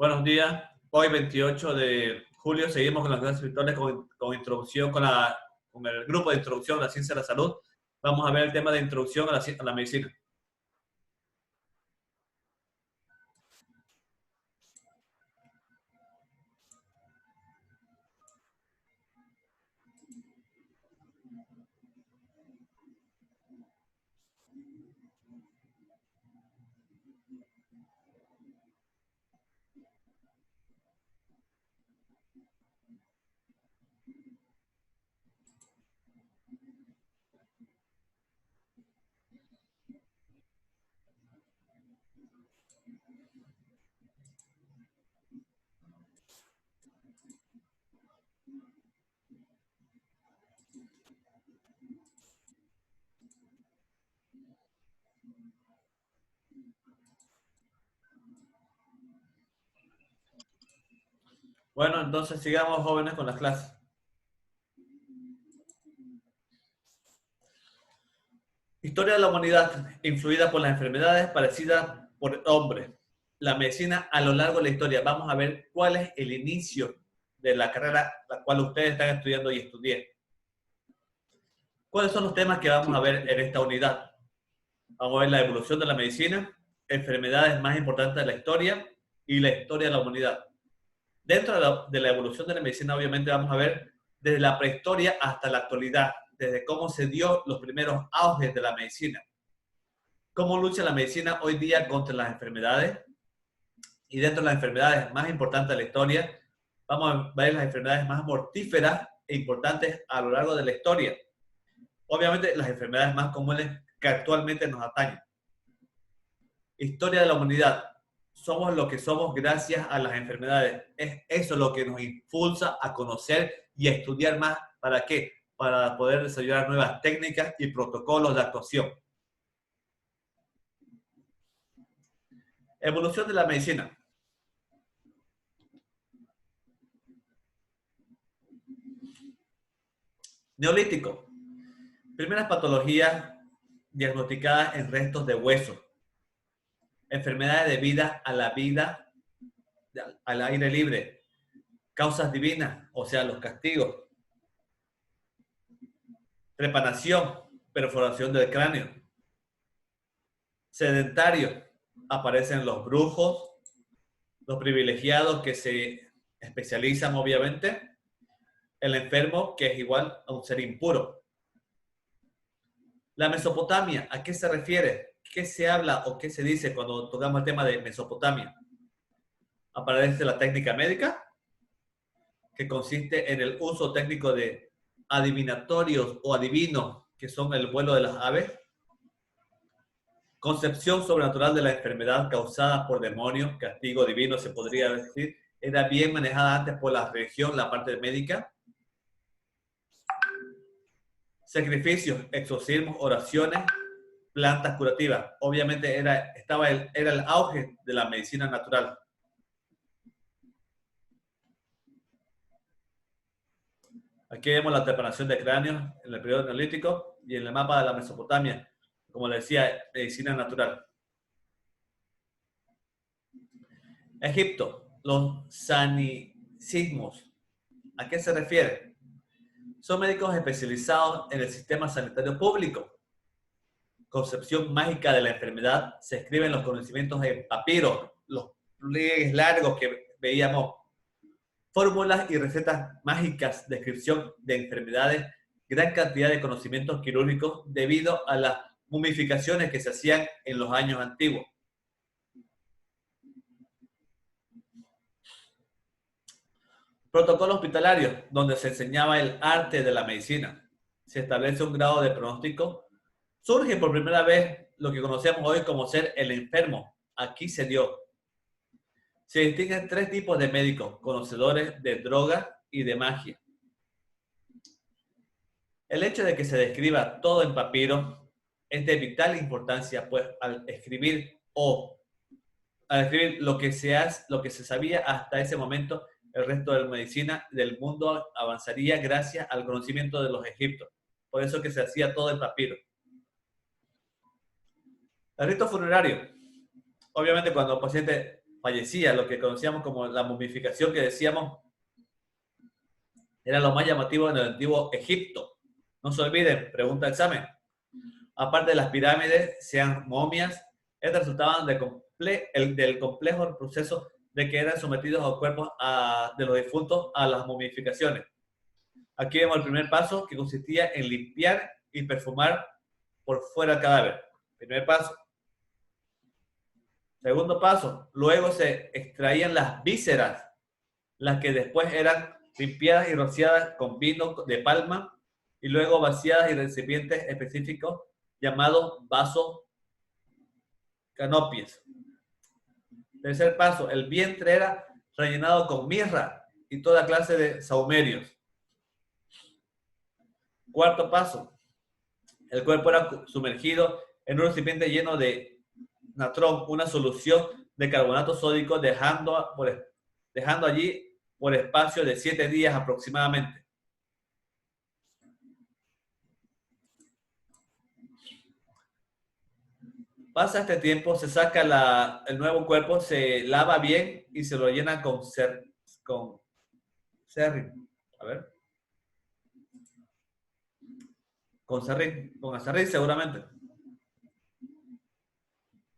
Buenos días. Hoy, 28 de julio, seguimos con las clases virtuales con introducción, con el grupo de introducción a la ciencia de la salud. Vamos a ver el tema de introducción a la medicina. Bueno, entonces sigamos, jóvenes, con las clases. Historia de la humanidad, influida por las enfermedades padecidas por el hombre. La medicina a lo largo de la historia. Vamos a ver cuál es el inicio de la carrera la cual ustedes están estudiando y estudié. ¿Cuáles son los temas que vamos a ver en esta unidad? Vamos a ver la evolución de la medicina, enfermedades más importantes de la historia y la historia de la humanidad. Dentro de la evolución de la medicina, obviamente, vamos a ver desde la prehistoria hasta la actualidad, desde cómo se dio los primeros auges de la medicina, cómo lucha la medicina hoy día contra las enfermedades, y dentro de las enfermedades más importantes de la historia, vamos a ver las enfermedades más mortíferas e importantes a lo largo de la historia. Obviamente, las enfermedades más comunes que actualmente nos atañen. Historia de la humanidad. Somos lo que somos gracias a las enfermedades. Es eso lo que nos impulsa a conocer y a estudiar más. ¿Para qué? Para poder desarrollar nuevas técnicas y protocolos de actuación. Evolución de la medicina. Neolítico. Primeras patologías diagnosticadas en restos de hueso. Enfermedades debidas a la vida al aire libre. Causas divinas, o sea, los castigos. Trepanación, perforación del cráneo. Sedentario, aparecen los brujos, los privilegiados que se especializan, obviamente. El enfermo, que es igual a un ser impuro. La Mesopotamia, ¿a qué se refiere? ¿Qué se habla o qué se dice cuando tocamos el tema de Mesopotamia? Aparece la técnica médica, que consiste en el uso técnico de adivinatorios o adivinos, que son el vuelo de las aves. Concepción sobrenatural de la enfermedad causada por demonios, castigo divino, se podría decir, era bien manejada antes por la religión, la parte médica. Sacrificios, exorcismos, oraciones, plantas curativas. Obviamente era el auge de la medicina natural. Aquí vemos la trepanación de cráneos en el periodo neolítico y en el mapa de la Mesopotamia, como le decía, medicina natural. Egipto, los sanicismos. ¿A qué se refiere? Son médicos especializados en el sistema sanitario público. Concepción mágica de la enfermedad. Se escriben los conocimientos en papiro, los pliegues largos que veíamos. Fórmulas y recetas mágicas, descripción de enfermedades, gran cantidad de conocimientos quirúrgicos debido a las momificaciones que se hacían en los años antiguos. Protocolo hospitalario, donde se enseñaba el arte de la medicina. Se establece un grado de pronóstico. Surge por primera vez lo que conocemos hoy como ser el enfermo. Aquí se dio. Se distinguen tres tipos de médicos, conocedores de drogas y de magia. El hecho de que se describa todo en papiro es de vital importancia, pues al escribir lo que se sabía hasta ese momento, el resto de la medicina del mundo avanzaría gracias al conocimiento de los egipcios. Por eso que se hacía todo en papiro. El rito funerario. Obviamente cuando el paciente fallecía, lo que conocíamos como la momificación, que decíamos era lo más llamativo en el antiguo Egipto. No se olviden, pregunta examen. Aparte de las pirámides, sean momias, estas resultaban del complejo proceso de que eran sometidos a los cuerpos de los difuntos a las momificaciones. Aquí vemos el primer paso, que consistía en limpiar y perfumar por fuera el cadáver. Primer paso. Segundo paso, luego se extraían las vísceras, las que después eran limpiadas y rociadas con vino de palma y luego vaciadas en recipientes específicos llamados vasos canopies. Tercer paso, el vientre era rellenado con mirra y toda clase de sahumerios. Cuarto paso, el cuerpo era sumergido en un recipiente lleno de natrón, una solución de carbonato sódico, dejando allí por espacio de 7 días aproximadamente. Pasa este tiempo, se saca el nuevo cuerpo, se lava bien y se lo llena con serrín. A ver. Con acerrín seguramente.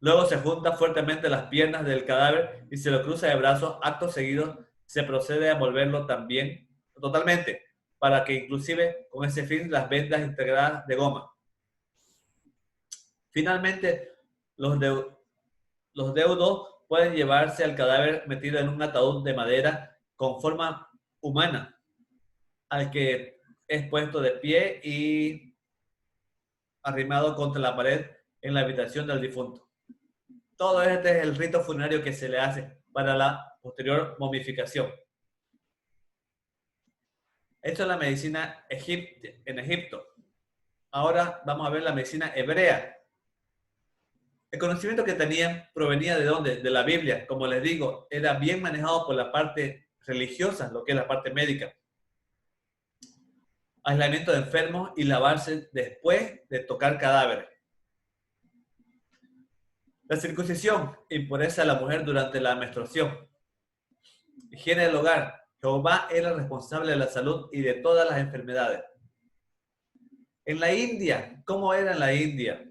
Luego se junta fuertemente las piernas del cadáver y se lo cruza de brazos. Acto seguido se procede a envolverlo también totalmente, para que inclusive con ese fin las vendas integradas de goma. Finalmente, los deudos pueden llevarse al cadáver metido en un ataúd de madera con forma humana, al que es puesto de pie y arrimado contra la pared en la habitación del difunto. Todo este es el rito funerario que se le hace para la posterior momificación. Esto es la medicina en Egipto. Ahora vamos a ver la medicina hebrea. El conocimiento que tenían provenía de dónde? De la Biblia. Como les digo, era bien manejado por la parte religiosa, lo que es la parte médica. Aislamiento de enfermos y lavarse después de tocar cadáveres. La circuncisión, impureza a la mujer durante la menstruación. Higiene del hogar. Jehová era responsable de la salud y de todas las enfermedades. En la India, ¿cómo era en la India?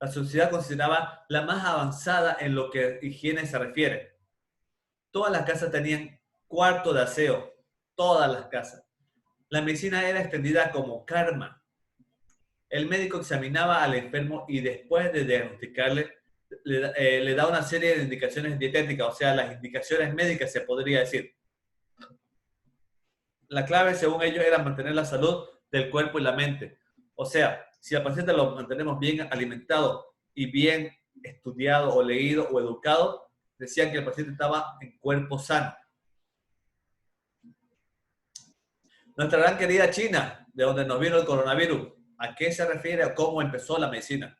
La sociedad consideraba la más avanzada en lo que higiene se refiere. Todas las casas tenían cuarto de aseo. Todas las casas. La medicina era extendida como karma. El médico examinaba al enfermo y después de diagnosticarle, le da una serie de indicaciones dietéticas, o sea, las indicaciones médicas se podría decir. La clave, según ellos, era mantener la salud del cuerpo y la mente. O sea, si al paciente lo mantenemos bien alimentado y bien estudiado o leído o educado, decían que el paciente estaba en cuerpo sano. Nuestra gran querida China, de donde nos vino el coronavirus, ¿a qué se refiere o cómo empezó la medicina?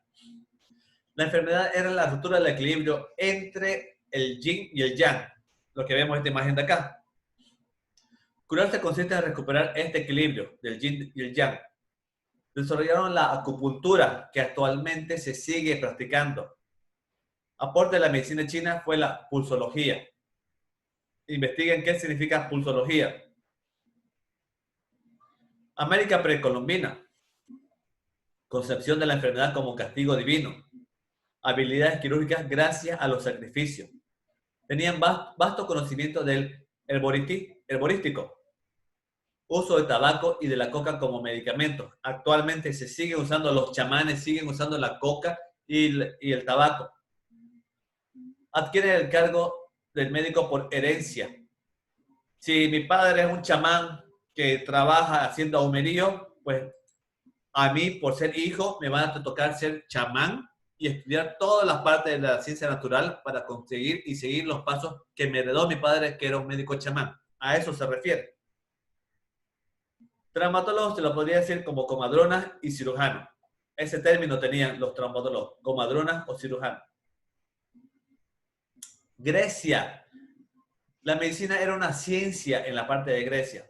La enfermedad era la ruptura del equilibrio entre el yin y el yang, lo que vemos en esta imagen de acá. Curarse consiste en recuperar este equilibrio del yin y el yang. Desarrollaron la acupuntura, que actualmente se sigue practicando. Aporte de la medicina china fue la pulsología. Investiguen qué significa pulsología. América precolombina. Concepción de la enfermedad como castigo divino. Habilidades quirúrgicas gracias a los sacrificios. Tenían vasto conocimiento del herborístico. Uso de tabaco y de la coca como medicamentos. Actualmente se sigue usando, los chamanes siguen usando la coca y el tabaco. Adquiere el cargo del médico por herencia. Si mi padre es un chamán que trabaja haciendo ahumerío, pues a mí, por ser hijo, me va a tocar ser chamán y estudiar todas las partes de la ciencia natural para conseguir y seguir los pasos que me heredó mi padre, que era un médico chamán. A eso se refiere. Traumatólogos se lo podría decir como comadronas y cirujanos. Ese término tenían los traumatólogos, comadronas o cirujanos. Grecia. La medicina era una ciencia en la parte de Grecia.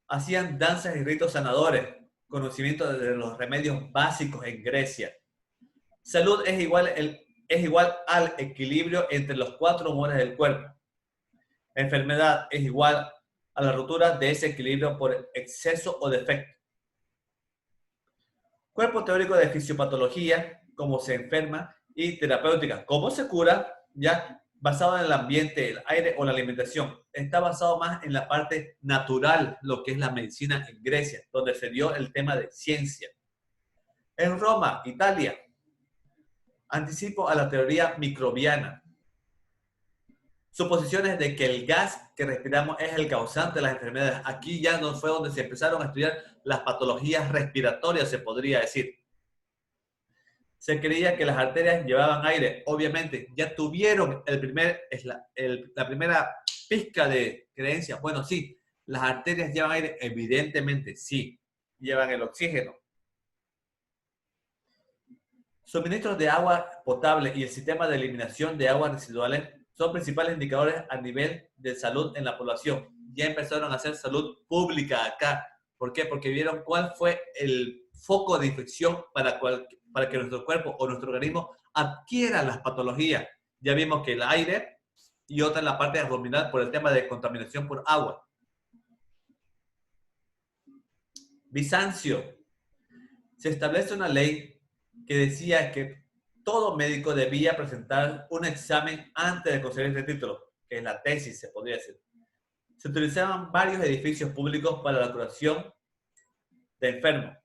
Hacían danzas y ritos sanadores, conocimiento de los remedios básicos en Grecia. Salud es igual es igual al equilibrio entre los 4 humores del cuerpo. Enfermedad es igual a la ruptura de ese equilibrio por exceso o defecto. Cuerpo teórico de fisiopatología, cómo se enferma, y terapéutica, cómo se cura, ya basado en el ambiente, el aire o la alimentación. Está basado más en la parte natural, lo que es la medicina en Grecia, donde se dio el tema de ciencia. En Roma, Italia, anticipo a la teoría microbiana. Suposiciones de que el gas que respiramos es el causante de las enfermedades. Aquí ya no fue donde se empezaron a estudiar las patologías respiratorias, se podría decir. Se creía que las arterias llevaban aire. Obviamente, ya tuvieron la primera pizca de creencia. Bueno, sí, las arterias llevan aire. Evidentemente, sí, llevan el oxígeno. Suministros de agua potable y el sistema de eliminación de aguas residuales son principales indicadores a nivel de salud en la población. Ya empezaron a hacer salud pública acá. ¿Por qué? Porque vieron cuál fue el foco de infección para que nuestro cuerpo o nuestro organismo adquiera las patologías. Ya vimos que el aire y otra en la parte abdominal por el tema de contaminación por agua. Bizancio. Se establece una ley que decía que todo médico debía presentar un examen antes de conseguir este título, que es la tesis, se podría decir. Se utilizaban varios edificios públicos para la curación de enfermos.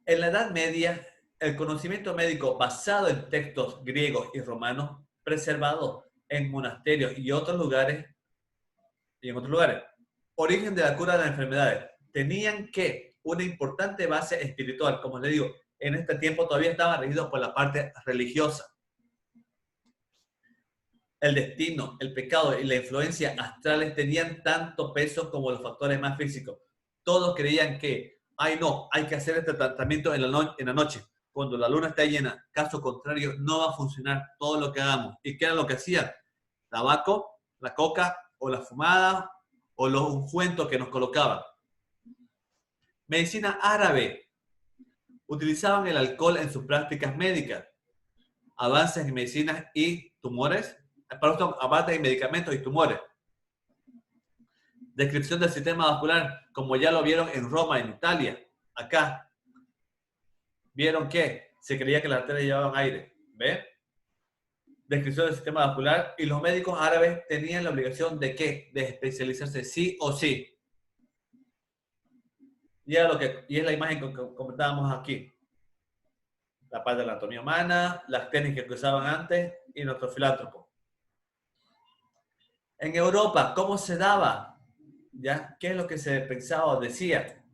En la Edad Media, el conocimiento médico basado en textos griegos y romanos preservados en monasterios y en otros lugares, origen de la cura de las enfermedades, tenían que una importante base espiritual, como les digo, en este tiempo todavía estaba regido por la parte religiosa. El destino, el pecado y la influencia astrales tenían tanto peso como los factores más físicos. Todos creían que, ay no, hay que hacer este tratamiento en la noche, cuando la luna está llena. Caso contrario, no va a funcionar todo lo que hagamos. ¿Y qué era lo que hacían? Tabaco, la coca o la fumada o los ungüentos que nos colocaban. Medicina árabe. Utilizaban el alcohol en sus prácticas médicas. Avances en medicinas y tumores. Avances en medicamentos y tumores. Descripción del sistema vascular, como ya lo vieron en Roma, en Italia. Acá. ¿Vieron qué? Se creía que las arterias llevaban aire. ¿Ven? Descripción del sistema vascular. Y los médicos árabes tenían la obligación de ¿qué? De especializarse sí o sí. Y es la imagen que comentábamos aquí. La parte de la anatomía humana, las técnicas que usaban antes y nuestro filántropo. En Europa, ¿cómo se daba? ¿Ya? ¿Qué es lo que se pensaba o decía?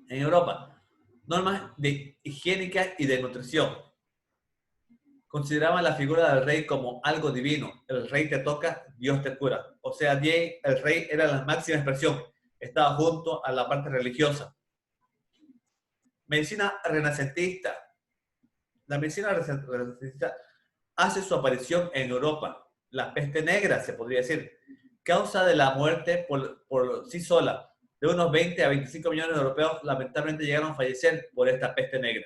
En Europa, normas higiénicas y de nutrición. Consideraban la figura del rey como algo divino. El rey te toca, Dios te cura. O sea, el rey era la máxima expresión. Estaba junto a la parte religiosa. Medicina renacentista. La medicina renacentista hace su aparición en Europa. La peste negra, se podría decir, causa de la muerte por sí sola. De unos 20 a 25 millones de europeos lamentablemente llegaron a fallecer por esta peste negra.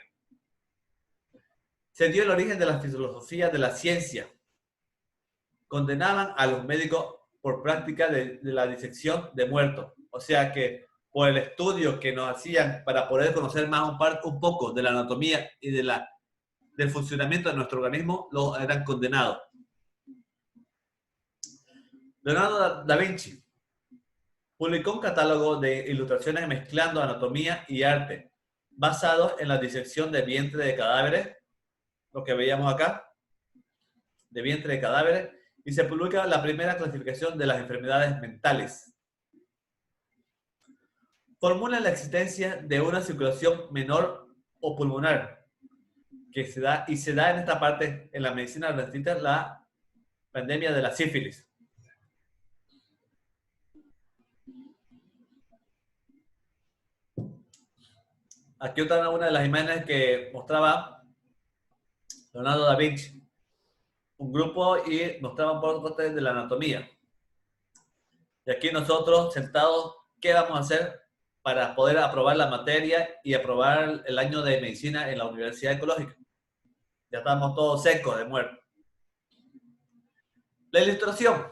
Se dio el origen de la filosofía de la ciencia. Condenaban a los médicos por práctica de la disección de muertos. O sea que por el estudio que nos hacían para poder conocer más un poco de la anatomía y del funcionamiento de nuestro organismo, los eran condenados. Leonardo da Vinci publicó un catálogo de ilustraciones mezclando anatomía y arte, basados en la disección de vientre de cadáveres, lo que veíamos acá, de vientre de cadáveres, y se publica la primera clasificación de las enfermedades mentales. Formula la existencia de una circulación menor o pulmonar, que se da en esta parte, en la medicina renacentista, la pandemia de la sífilis. Aquí otra una de las imágenes que mostraba Leonardo da Vinci. Un grupo y mostraba un poco de la anatomía. Y aquí nosotros sentados, ¿qué vamos a hacer? para poder aprobar la materia y aprobar el año de medicina en la Universidad Ecológica. Ya estamos todos secos de muerte. La ilustración.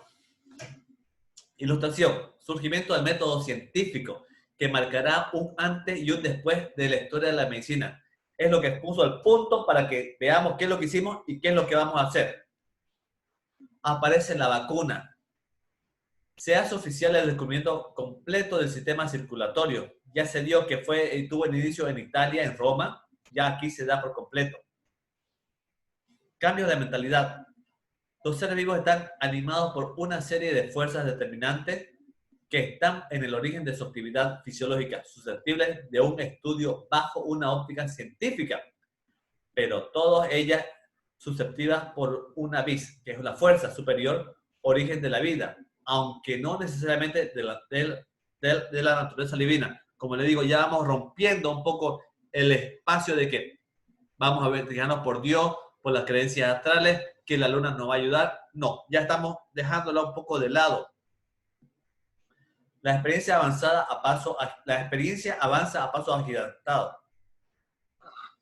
Ilustración. Surgimiento del método científico que marcará un antes y un después de la historia de la medicina. Es lo que puso el punto para que veamos qué es lo que hicimos y qué es lo que vamos a hacer. Aparece la vacuna. Se hace oficial el descubrimiento completo del sistema circulatorio. Ya se dio que tuvo el inicio en Italia, en Roma. Ya aquí se da por completo. Cambios de mentalidad. Los seres vivos están animados por una serie de fuerzas determinantes que están en el origen de su actividad fisiológica, susceptibles de un estudio bajo una óptica científica, pero todas ellas susceptibles por una vis, que es la fuerza superior, origen de la vida, aunque no necesariamente de la naturaleza divina. Como le digo, ya vamos rompiendo un poco el espacio de que vamos a verificarnos por Dios, por las creencias astrales, que la luna nos va a ayudar. No, ya estamos dejándola un poco de lado. La experiencia avanza a pasos agigantados.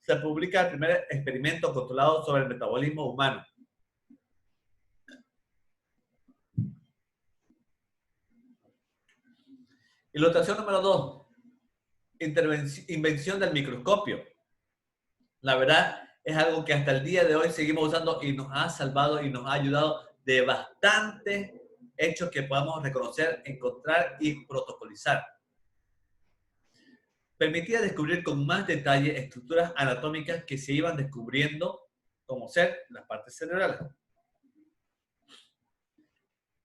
Se publica el primer experimento controlado sobre el metabolismo humano. Ilustración número 2. Invención del microscopio. La verdad es algo que hasta el día de hoy seguimos usando y nos ha salvado y nos ha ayudado de bastantes hechos que podamos reconocer, encontrar y protocolizar. Permitía descubrir con más detalle estructuras anatómicas que se iban descubriendo, como ser las partes cerebrales.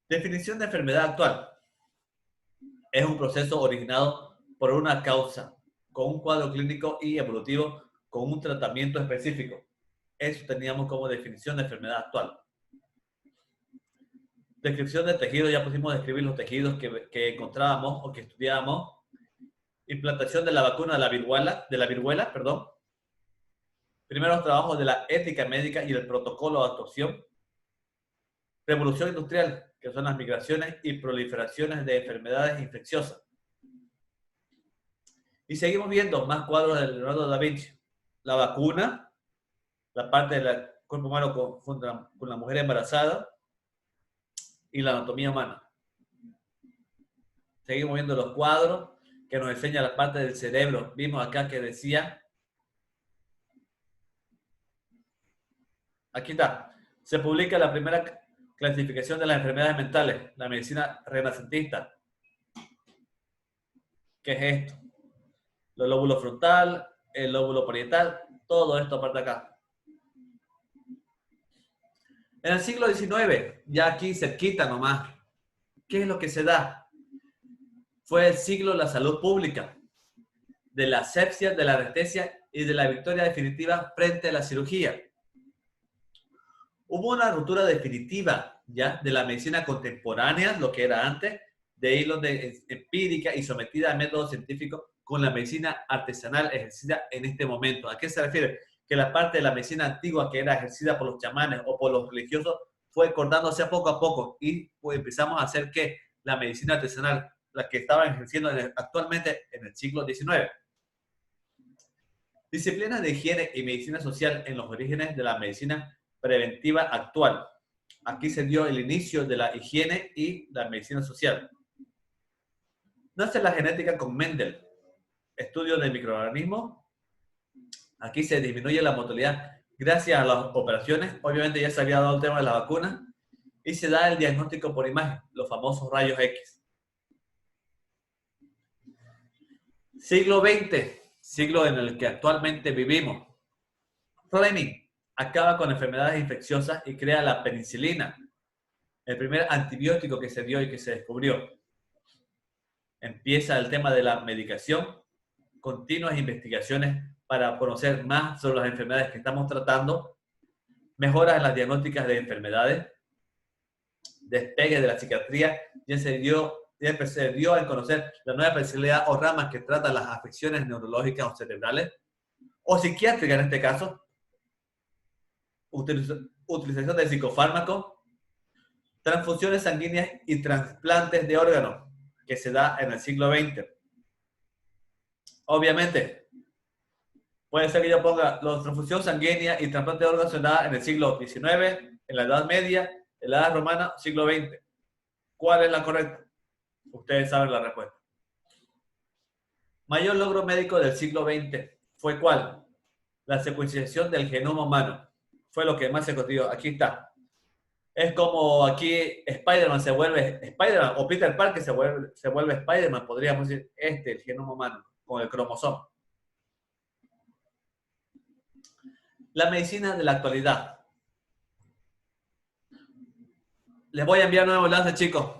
Definición de enfermedad actual. Es un proceso originado por una causa, con un cuadro clínico y evolutivo, con un tratamiento específico. Eso teníamos como definición de enfermedad actual. Descripción de tejidos, ya pusimos describir los tejidos que encontrábamos o que estudiábamos. Implantación de la vacuna de la viruela. Primeros trabajos de la ética médica y el protocolo de actuación. Revolución industrial, que son las migraciones y proliferaciones de enfermedades infecciosas. Y seguimos viendo más cuadros de Leonardo da Vinci. La vacuna, la parte del cuerpo humano con la mujer embarazada y la anatomía humana. Seguimos viendo los cuadros que nos enseñan la parte del cerebro. Vimos acá que decía, aquí está, se publica la primera clasificación de las enfermedades mentales, la medicina renacentista. ¿Qué es esto? Los lóbulos frontal, el lóbulo parietal, todo esto aparte acá. En el siglo XIX, ya aquí cerquita nomás, ¿qué es lo que se da? Fue el siglo de la salud pública, de la asepsia, de la anestesia y de la victoria definitiva frente a la cirugía. Hubo una ruptura definitiva ya de la medicina contemporánea, lo que era antes, de hilos empírica y sometida a métodos científicos con la medicina artesanal ejercida en este momento. ¿A qué se refiere? Que la parte de la medicina antigua que era ejercida por los chamanes o por los religiosos fue cortándose poco a poco y pues empezamos a hacer que la medicina artesanal, la que estaba ejerciendo actualmente en el siglo XIX. Disciplinas de higiene y medicina social en los orígenes de la medicina preventiva actual. Aquí se dio el inicio de la higiene y la medicina social. Nace la genética con Mendel. Estudio de microorganismos. Aquí se disminuye la mortalidad gracias a las operaciones. Obviamente ya se había dado el tema de la vacuna. Y se da el diagnóstico por imagen, los famosos rayos X. Siglo XX, siglo en el que actualmente vivimos. Fleming acaba con enfermedades infecciosas y crea la penicilina, el primer antibiótico que se dio y que se descubrió. Empieza el tema de la medicación, continuas investigaciones para conocer más sobre las enfermedades que estamos tratando, mejoras en las diagnósticas de enfermedades, despegue de la psiquiatría, ya se dio a conocer la nueva especialidad o ramas que tratan las afecciones neurológicas o cerebrales, o psiquiátricas en este caso, utilización de psicofármacos, transfusiones sanguíneas y trasplantes de órganos, que se da en el siglo XX. Obviamente, puede ser que yo ponga la transfusión sanguínea y trasplante de órganos en el siglo XIX, en la Edad Media, en la Edad Romana, siglo XX. ¿Cuál es la correcta? Ustedes saben la respuesta. Mayor logro médico del siglo XX fue ¿cuál? La secuenciación del genoma humano. Fue lo que más se consiguió. Aquí está. Es como aquí Spider-Man se vuelve Spider-Man o Peter Parker se vuelve Spider-Man, podríamos decir, el genoma humano, con el cromosoma. La medicina de la actualidad. Les voy a enviar nuevo enlace, chicos.